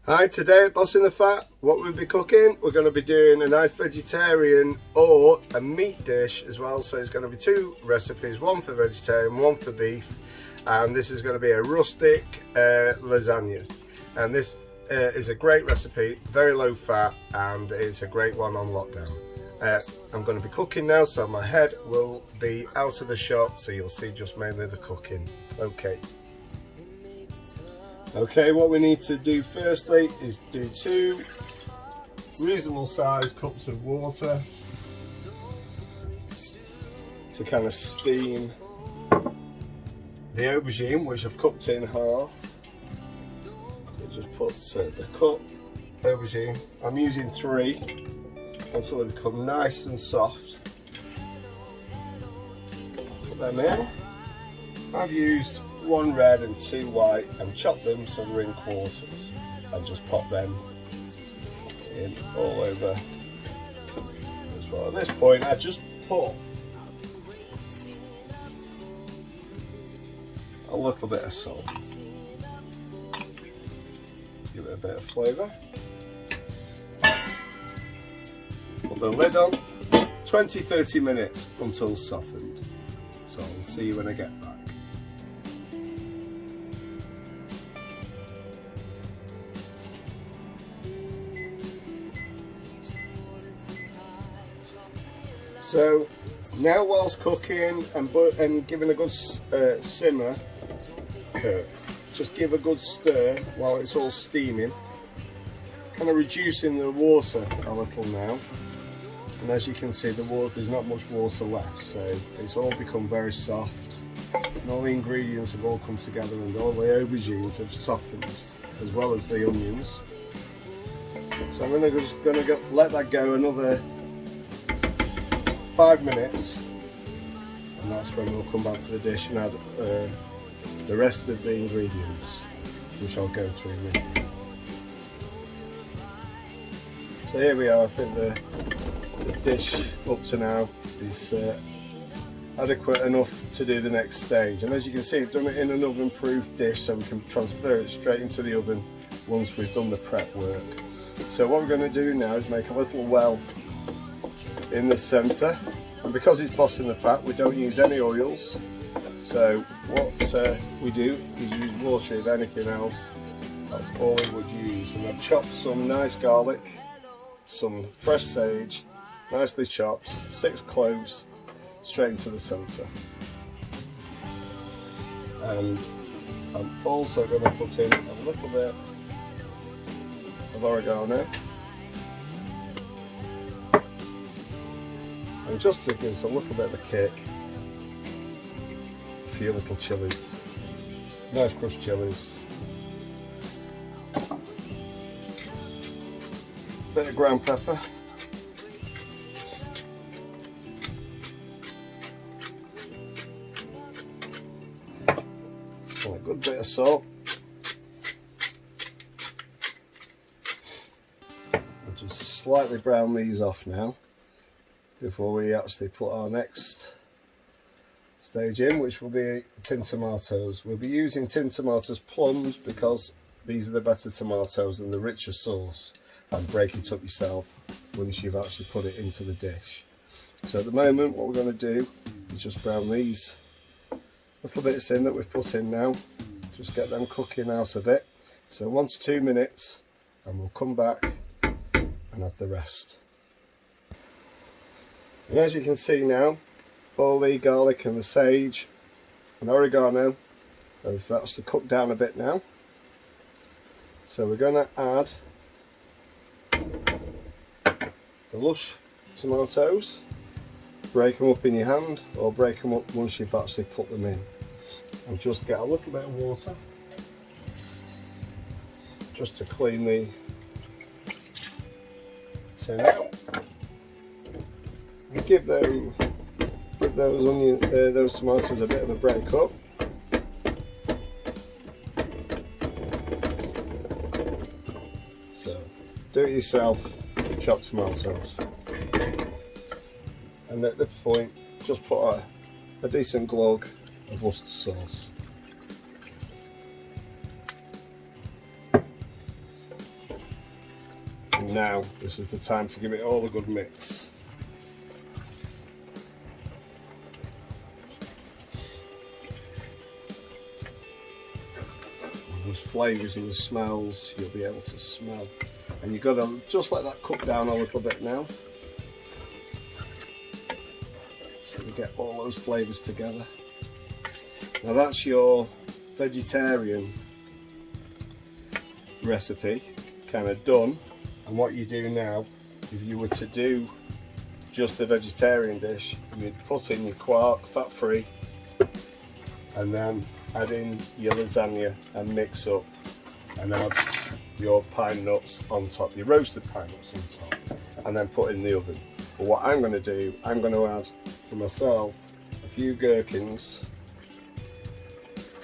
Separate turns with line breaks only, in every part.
Hi, today at Boss in the Fat, what we'll be cooking, we're going to be doing a nice vegetarian or a meat dish as well. So it's going to be two recipes, one for vegetarian, one for beef. And this is going to be a rustic lasagna. And this is a great recipe, very low fat, and it's a great one on lockdown. I'm going to be cooking now, so my head will be out of the shot, so you'll see just mainly the cooking. Okay, what we need to do firstly is do 2 reasonable sized cups of water to kind of steam the aubergine, which I've cut in half. So just put the cut aubergine. I'm using 3 until they become nice and soft. Put them in. I've used 1 red and 2 white and chop them so they're in quarters, and just pop them in all over as well. At this point I just put a little bit of salt, give it a bit of flavour, put the lid on, 20-30 minutes until softened. So I'll see you when I get back. So now, whilst cooking and giving a good simmer, just give a good stir while it's all steaming, kind of reducing the water a little now. And as you can see, there's not much water left, so it's all become very soft. And all the ingredients have all come together, and all the aubergines have softened, as well as the onions. So I'm just going to let that go another 5 minutes, and that's when we'll come back to the dish and add the rest of the ingredients, which I'll go through with you. So here we are. I think the dish up to now is adequate enough to do the next stage, and as you can see, I've done it in an oven proof dish so we can transfer it straight into the oven once we've done the prep work. So what we're going to do now is make a little well in the centre, and because it's Boss in the Fat, we don't use any oils. So what we do is use water. If anything else, that's all we would use. And I've chopped some nice garlic, some fresh sage, nicely chopped, 6 cloves straight into the centre. And I'm also going to put in a little bit of oregano. And just to give us a little bit of a kick, a few little chilies, nice crushed chilies, a bit of ground pepper, and a good bit of salt. I'll just slightly brown these off now before we actually put our next stage in, which will be tin tomatoes. We'll be using tin tomatoes plums because these are the better tomatoes and the richer sauce, and break it up yourself once you've actually put it into the dish. So at the moment what we're going to do is just brown these little bits in that we've put in now, just get them cooking out a bit. So 1 to 2 minutes, and we'll come back and add the rest. And as you can see now, all the garlic and the sage and oregano have actually cooked down a bit now. So we're going to add the lush tomatoes. Break them up in your hand, or break them up once you've actually put them in. And just get a little bit of water just to clean the tin out. Give those tomatoes a bit of a break up. So do it yourself, chopped tomatoes. And at this point, just put a decent glug of Worcester sauce. And now this is the time to give it all a good mix. Those flavours and the smells you'll be able to smell, and you've got to just let that cook down a little bit now, so we get all those flavours together. Now that's your vegetarian recipe kind of done. And what you do now, if you were to do just the vegetarian dish, you'd put in your quark, fat free, and then add in your lasagna and mix up, and add your pine nuts on top, your roasted pine nuts on top, and then put in the oven. But what I'm going to do, I'm going to add for myself a few gherkins,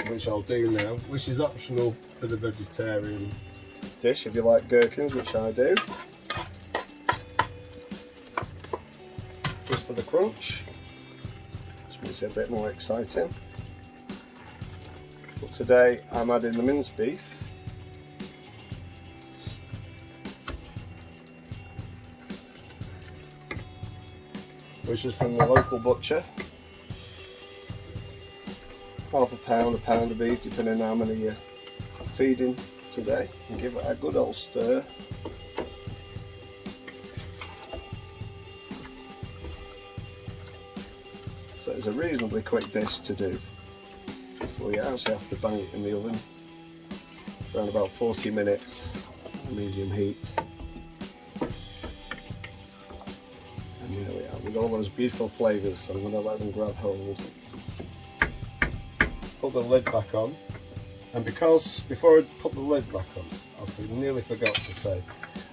which I'll do now, which is optional for the vegetarian dish if you like gherkins, which I do, just for the crunch, just makes it a bit more exciting. But today I'm adding the minced beef, which is from the local butcher. Half a pound of beef, depending on how many you're feeding today, and give it a good old stir. So it's a reasonably quick dish to do. Before you actually have to bang it in the oven, around about 40 minutes, medium heat. And here we are with all those beautiful flavours, so I'm going to let them grab hold. Put the lid back on, and because before I put the lid back on, I nearly forgot to say,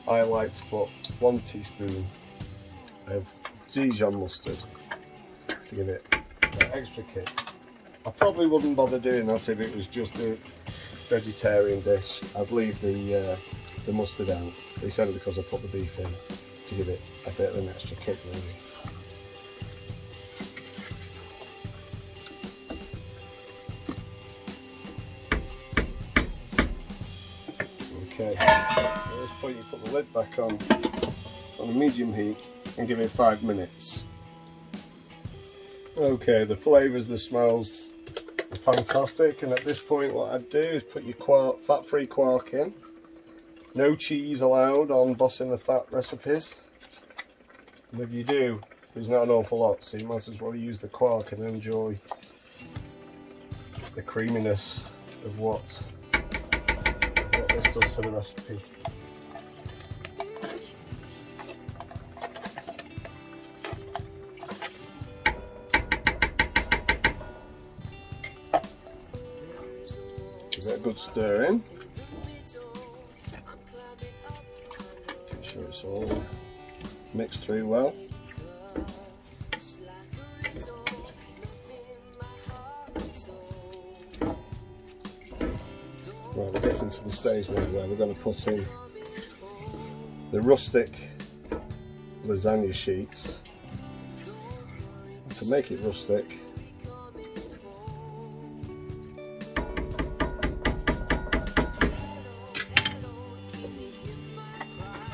I like to put 1 teaspoon of Dijon mustard to give it that extra kick. I probably wouldn't bother doing that if it was just a vegetarian dish. I'd leave the mustard out. It's only because I put the beef in to give it a bit of an extra kick, really. Okay, at this point you put the lid back on a medium heat and give it 5 minutes. Okay, the flavours, the smells are fantastic, and at this point what I'd do is put your quark, fat-free quark in. No cheese allowed on Boss in the Fat recipes, and if you do, there's not an awful lot, so you might as well use the quark and enjoy the creaminess of what this does to the recipe. Give it a good stir in. Make sure it's all mixed through well. Right, we're getting to the stage now where we're going to put in the rustic lasagna sheets. To make it rustic,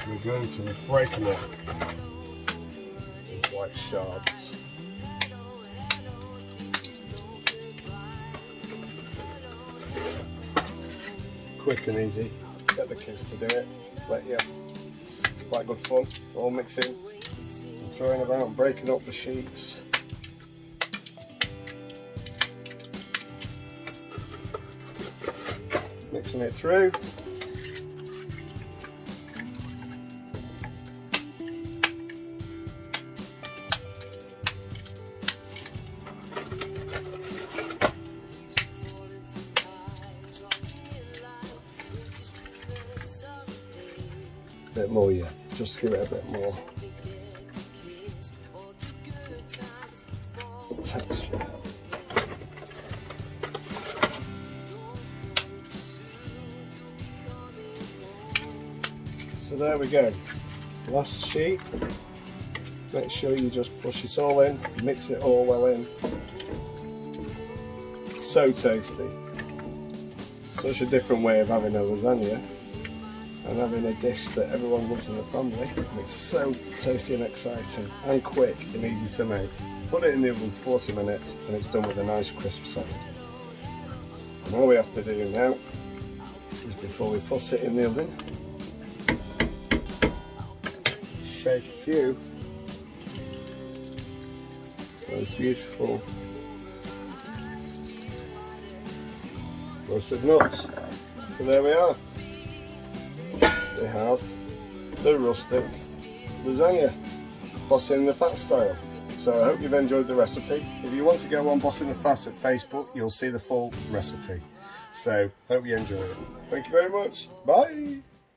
we're going to break them up into white shards. Quick and easy, get the kids to do it, but yeah, it's quite good fun, all mixing and throwing about and breaking up the sheets. Mixing it through. A bit more, yeah, just give it a bit more texture. So there we go, last sheet. Make sure you just push it all in, mix it all well in. So tasty. Such a different way of having a lasagna. and having a dish that everyone loves in the family. And it's so tasty and exciting and quick and easy to make. Put it in the oven for 40 minutes and it's done with a nice crisp salad. And all we have to do now is, before we put it in the oven, shake a few of those beautiful roasted nuts. So there we are. We have the rustic lasagna, Bossing the Fat style. So I hope you've enjoyed the recipe. If you want to go on Bossing the Fat at Facebook, you'll see the full recipe. So hope you enjoy it. Thank you very much. Bye.